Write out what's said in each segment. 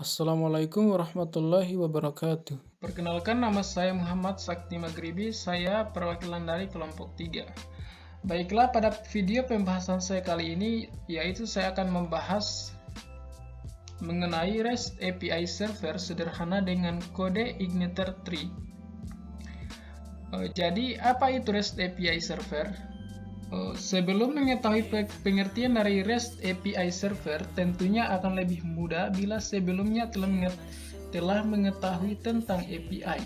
Assalamualaikum warahmatullahi wabarakatuh. Perkenalkan, nama saya Muhammad Sakti Maghribi, saya perwakilan dari kelompok 3. Baiklah, pada video pembahasan saya kali ini, yaitu saya akan membahas mengenai REST API server sederhana dengan kode Igniter 3. Jadi, apa itu REST API server? Sebelum mengetahui pengertian dari REST API server, tentunya akan lebih mudah bila sebelumnya telah mengetahui tentang API.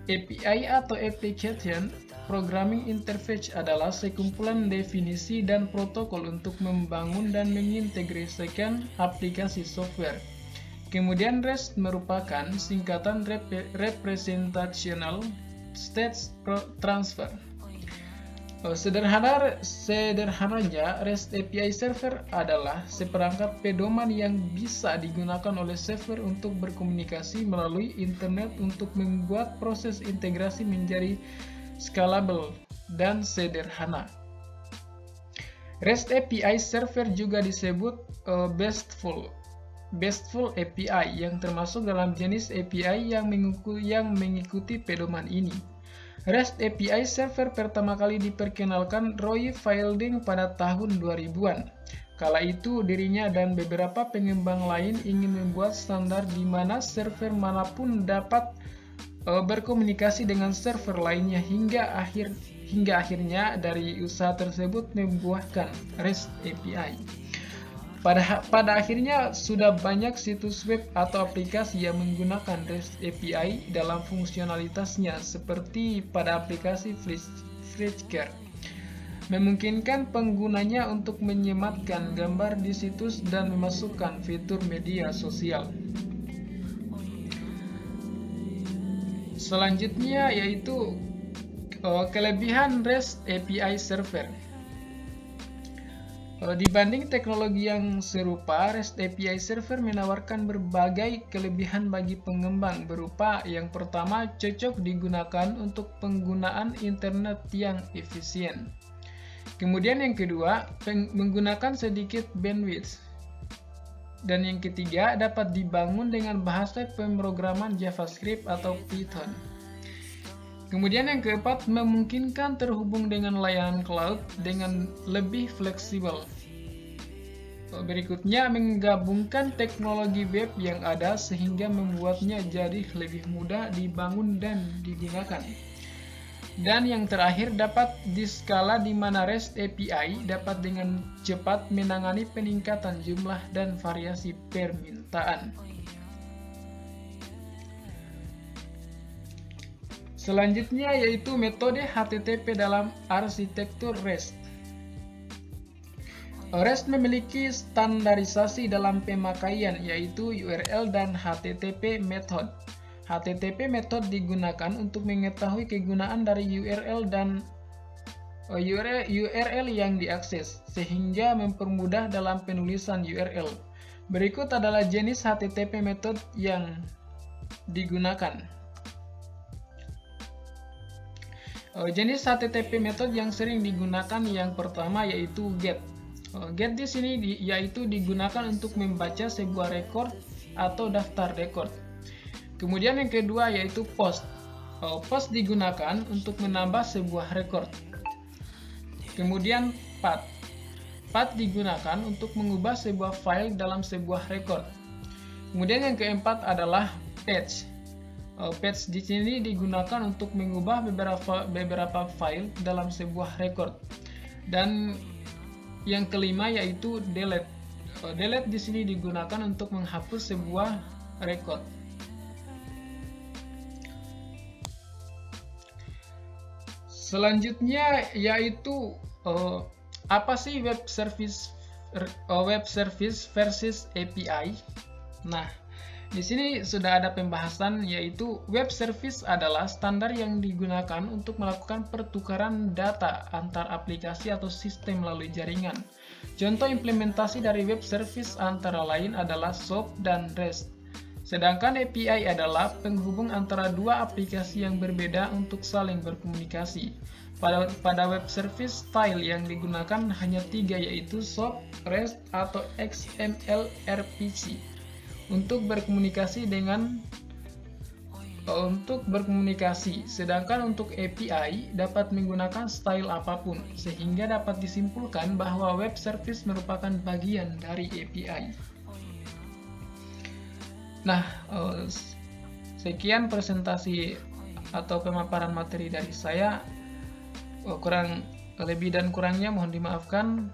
API atau Application Programming Interface adalah sekumpulan definisi dan protokol untuk membangun dan mengintegrasikan aplikasi software. Kemudian REST merupakan singkatan Representational State Transfer. Sederhananya, REST API server adalah seperangkat pedoman yang bisa digunakan oleh server untuk berkomunikasi melalui internet untuk membuat proses integrasi menjadi scalable dan sederhana. REST API server juga disebut BESTful API yang termasuk dalam jenis API yang mengikuti pedoman ini. REST API server pertama kali diperkenalkan Roy Fielding pada tahun 2000-an. Kala itu dirinya dan beberapa pengembang lain ingin membuat standar di mana server manapun dapat berkomunikasi dengan server lainnya hingga akhirnya dari usaha tersebut membuahkan REST API. Pada akhirnya, sudah banyak situs web atau aplikasi yang menggunakan REST API dalam fungsionalitasnya, seperti pada aplikasi Flickr, memungkinkan penggunanya untuk menyematkan gambar di situs dan memasukkan fitur media sosial. Selanjutnya yaitu kelebihan REST API server. Dibanding teknologi yang serupa, REST API server menawarkan berbagai kelebihan bagi pengembang berupa yang pertama, cocok digunakan untuk penggunaan internet yang efisien. Kemudian yang kedua, menggunakan sedikit bandwidth. Dan yang ketiga, dapat dibangun dengan bahasa pemrograman JavaScript atau Python. Kemudian yang keempat, memungkinkan terhubung dengan layanan cloud dengan lebih fleksibel. Berikutnya, menggabungkan teknologi web yang ada sehingga membuatnya jadi lebih mudah dibangun dan digunakan. Dan yang terakhir, dapat diskala di mana REST API dapat dengan cepat menangani peningkatan jumlah dan variasi permintaan. Selanjutnya yaitu metode HTTP dalam arsitektur REST. REST memiliki standarisasi dalam pemakaian yaitu URL dan HTTP method. HTTP method digunakan untuk mengetahui kegunaan dari URL dan URL yang diakses sehingga mempermudah dalam penulisan URL. Berikut adalah jenis HTTP method yang digunakan. Jenis HTTP method yang sering digunakan yang pertama yaitu GET. GET di sini yaitu digunakan untuk membaca sebuah record atau daftar record. Kemudian yang kedua yaitu POST. POST digunakan untuk menambah sebuah record. Kemudian PATH. PATH digunakan untuk mengubah sebuah file dalam sebuah record. Kemudian yang keempat adalah PATH. Patch di sini digunakan untuk mengubah beberapa file dalam sebuah record. Dan yang kelima yaitu delete. Delete di sini digunakan untuk menghapus sebuah record. Selanjutnya yaitu apa sih web service versus API? Nah, di sini sudah ada pembahasan yaitu web service adalah standar yang digunakan untuk melakukan pertukaran data antar aplikasi atau sistem melalui jaringan. Contoh implementasi dari web service antara lain adalah SOAP dan REST. Sedangkan API adalah penghubung antara dua aplikasi yang berbeda untuk saling berkomunikasi. Pada web service, style yang digunakan hanya 3 yaitu SOAP, REST, atau XML RPC. untuk berkomunikasi, sedangkan untuk API dapat menggunakan style apapun, sehingga dapat disimpulkan bahwa web service merupakan bagian dari API. Nah, sekian presentasi atau pemaparan materi dari saya. Kurang lebih dan kurangnya mohon dimaafkan.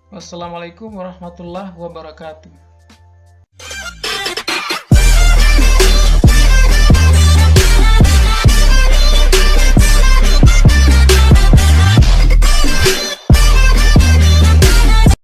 Wassalamualaikum warahmatullahi wabarakatuh.